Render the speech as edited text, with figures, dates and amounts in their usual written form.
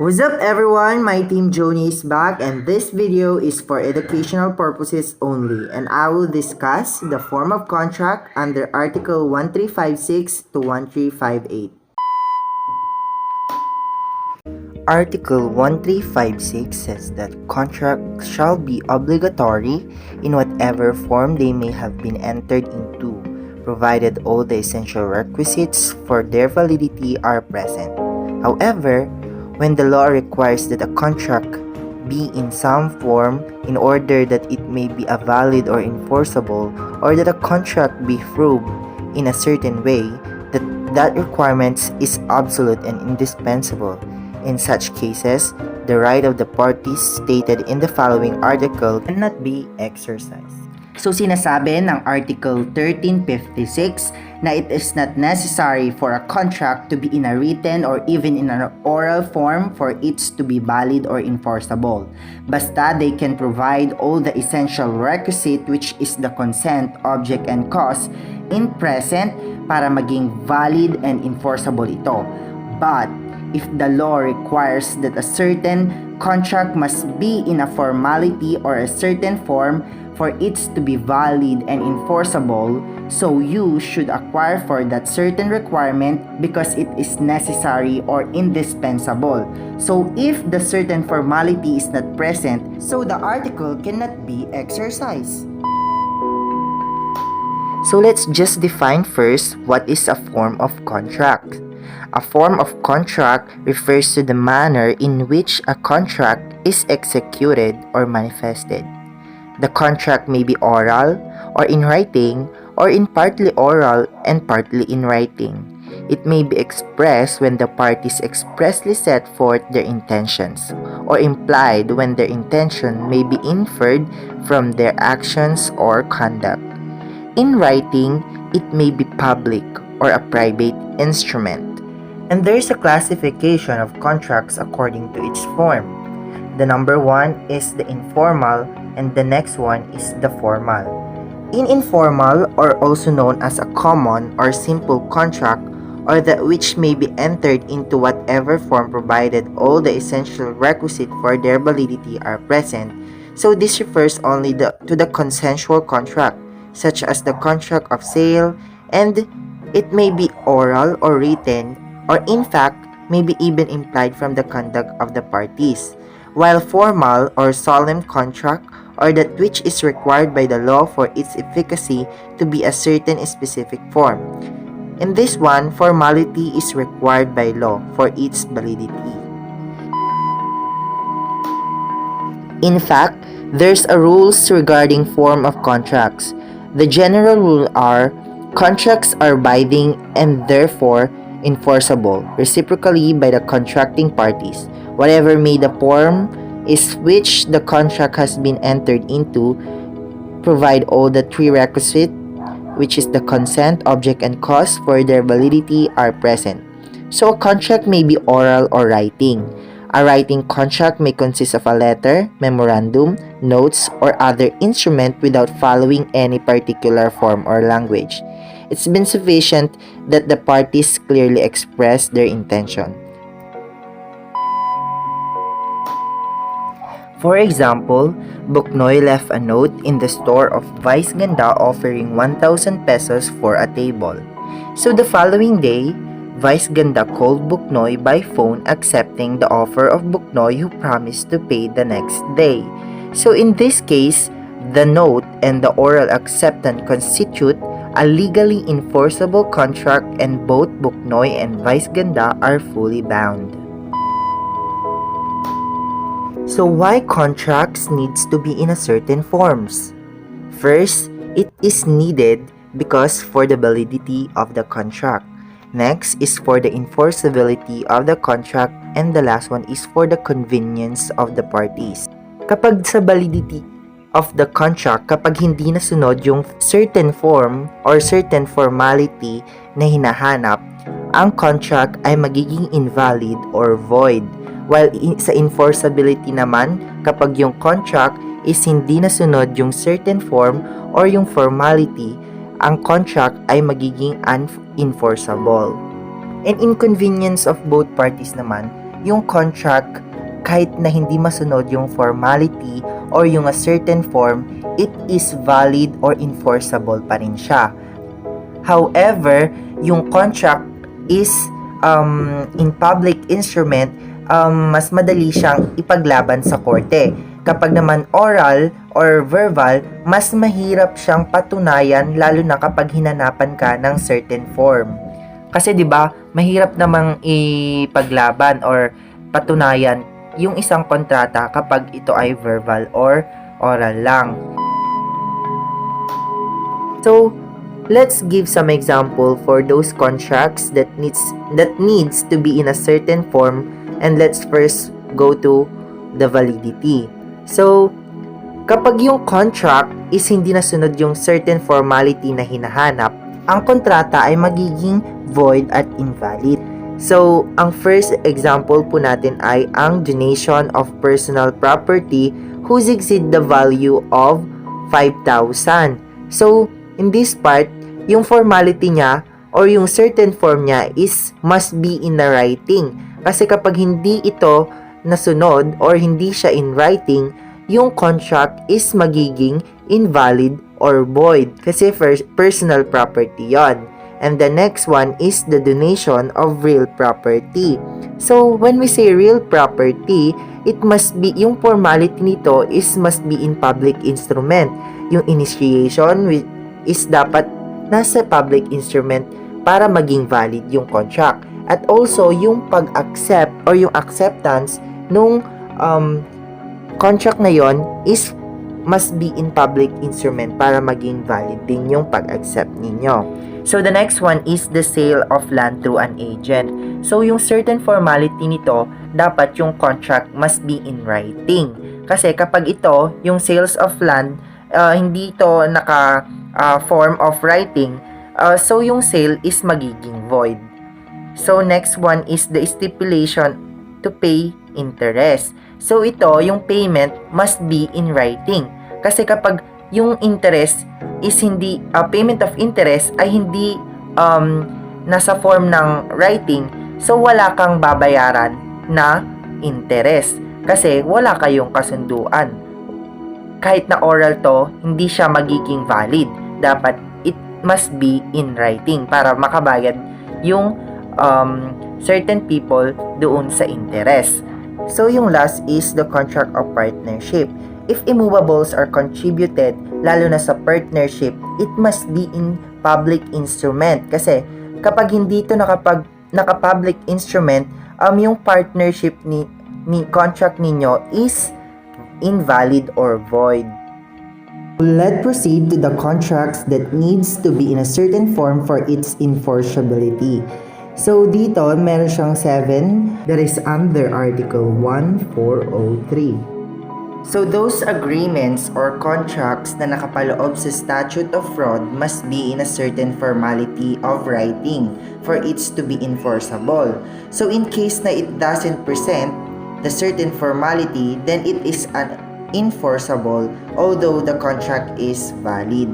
What's up everyone, my team Joni is back and this video is for educational purposes only and I will discuss the form of contract under Article 1356 to 1358. Article 1356 says that contracts shall be obligatory in whatever form they may have been entered into, provided all the essential requisites for their validity are present. However, when the law requires that a contract be in some form in order that it may be a valid or enforceable, or that a contract be proved in a certain way, that requirement is absolute and indispensable. In such cases, the right of the parties stated in the following article cannot be exercised. So sinasabi ng Article 1356 na it is not necessary for a contract to be in a written or even in an oral form for it to be valid or enforceable. Basta they can provide all the essential requisite, which is the consent, object, and cause in present para maging valid and enforceable ito. But if the law requires that a certain contract must be in a formality or a certain form for it to be valid and enforceable, so you should acquire for that certain requirement because it is necessary or indispensable. So if the certain formality is not present, so the article cannot be exercised. So let's just define first what is a form of contract. A form of contract refers to the manner in which a contract is executed or manifested. The contract may be oral or in writing, or in partly oral and partly in writing. It may be expressed when the parties expressly set forth their intentions, or implied when their intention may be inferred from their actions or conduct. In writing, it may be public or a private instrument. And there is a classification of contracts according to its form. The number one is the informal and the next one is the formal. In informal, or also known as a common or simple contract, or that which may be entered into whatever form provided all the essential requisite for their validity are present, so this refers only to the consensual contract, such as the contract of sale, and it may be oral or written, or in fact may be even implied from the conduct of the parties, while formal or solemn contract, or that which is required by the law for its efficacy to be a certain specific form. In this one, formality is required by law for its validity. In fact, there's a rules regarding form of contracts. The general rule are, contracts are binding and therefore enforceable reciprocally by the contracting parties, whatever may the form is which the contract has been entered into, provide all the three requisites, which is the consent, object, and cause for their validity are present. So a contract may be oral or writing. A writing contract may consist of a letter, memorandum, notes, or other instrument without following any particular form or language. It's been sufficient that the parties clearly express their intention. For example, Buknoy left a note in the store of Vice Ganda offering 1,000 pesos for a table. So the following day, Vice Ganda called Buknoy by phone accepting the offer of Buknoy, who promised to pay the next day. So in this case, the note and the oral acceptance constitute a legally enforceable contract and both Buknoy and Vice Ganda are fully bound. So why contracts needs to be in a certain forms? First, it is needed because for the validity of the contract. Next is for the enforceability of the contract, and the last one is for the convenience of the parties. Kapag sa validity of the contract, kapag hindi nasunod yung certain form or certain formality na hinahanap, ang contract ay magiging invalid or void. While sa enforceability naman, kapag yung contract is hindi nasunod yung certain form or yung formality, ang contract ay magiging unenforceable. And inconvenience of both parties naman, yung contract, kahit na hindi masunod yung formality or yung a certain form, it is valid or enforceable pa rin siya. However, yung contract is in public instrument, mas madali siyang ipaglaban sa korte. Kapag naman oral or verbal, mas mahirap siyang patunayan lalo na kapag hinanapan ka ng certain form. Kasi 'di ba, mahirap namang ipaglaban or patunayan yung isang kontrata kapag ito ay verbal or oral lang. So, let's give some example for those contracts that needs to be in a certain form, and let's first go to the validity. So, kapag yung contract is hindi nasunod yung certain formality na hinahanap, ang kontrata ay magiging void at invalid. So, ang first example po natin ay ang donation of personal property whose exceed the value of 5,000. So, in this part, yung formality niya or yung certain form niya is must be in the writing. Kasi kapag hindi ito nasunod or hindi siya in writing, yung contract is magiging invalid or void kasi personal property yon. And the next one is the donation of real property. So, when we say real property, it must be, yung formality nito is must be in public instrument. Yung initiation is dapat nasa public instrument para maging valid yung contract. At also, yung pag-accept or yung acceptance nung contract na yon is must be in public instrument para maging valid din yung pag-accept ninyo. So, the next one is the sale of land through an agent. So, yung certain formality nito, dapat yung contract must be in writing. Kasi kapag ito, yung sales of land, hindi ito naka form of writing, so yung sale is magiging void. So, next one is the stipulation to pay interest. So, ito, yung payment must be in writing. Kasi kapag yung interest is hindi, payment of interest ay hindi nasa form ng writing, so wala kang babayaran na interest. Kasi wala kayong kasunduan. Kahit na oral to, hindi siya magiging valid. Dapat it must be in writing para makabayad yung certain people doon sa interest. So, yung last is the contract of partnership. If immovables are contributed, lalo na sa partnership, it must be in public instrument. Kasi kapag hindi ito naka-public instrument, yung partnership ni contract ninyo is invalid or void. Let's proceed to the contracts that needs to be in a certain form for its enforceability. So, dito, meron siyang 7 that is under Article 1403. So, those agreements or contracts na nakapaloob sa statute of fraud must be in a certain formality of writing for it to be enforceable. So, in case na it doesn't present the certain formality, then it is unenforceable although the contract is valid.